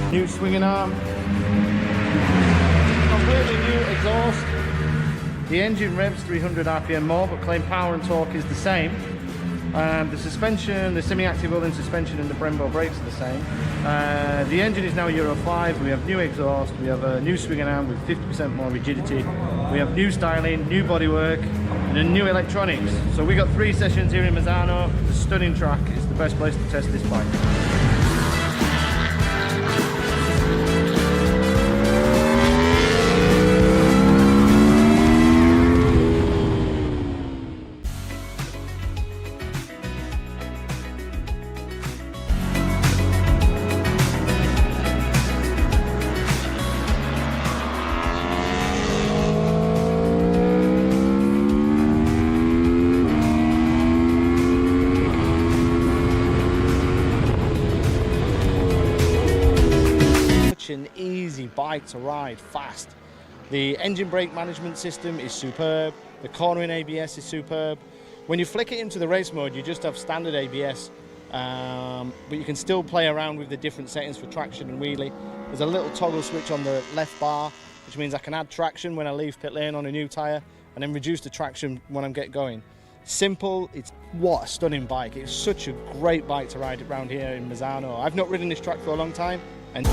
New swinging arm, completely new exhaust. The engine revs 300 RPM more, but claim power and torque is the same. The suspension, the semi-active rolling suspension and the Brembo brakes are the same. The engine is now Euro 5, we have new exhaust, we have a new swinging arm with 50% more rigidity, we have new styling, new bodywork and new electronics. So we got 3 sessions here in Misano. It's a stunning track, it's the best place to test this bike. An easy bike to ride fast. The engine brake management system is superb, the cornering ABS is superb. When you flick it into the race mode, you just have standard ABS, but you can still play around with the different settings for traction and wheelie. There's a little toggle switch on the left bar, which means I can add traction when I leave pit lane on a new tyre and then reduce the traction when I get going. Simple, what a stunning bike. It's such a great bike to ride around here in Misano. I've not ridden this track for a long time, and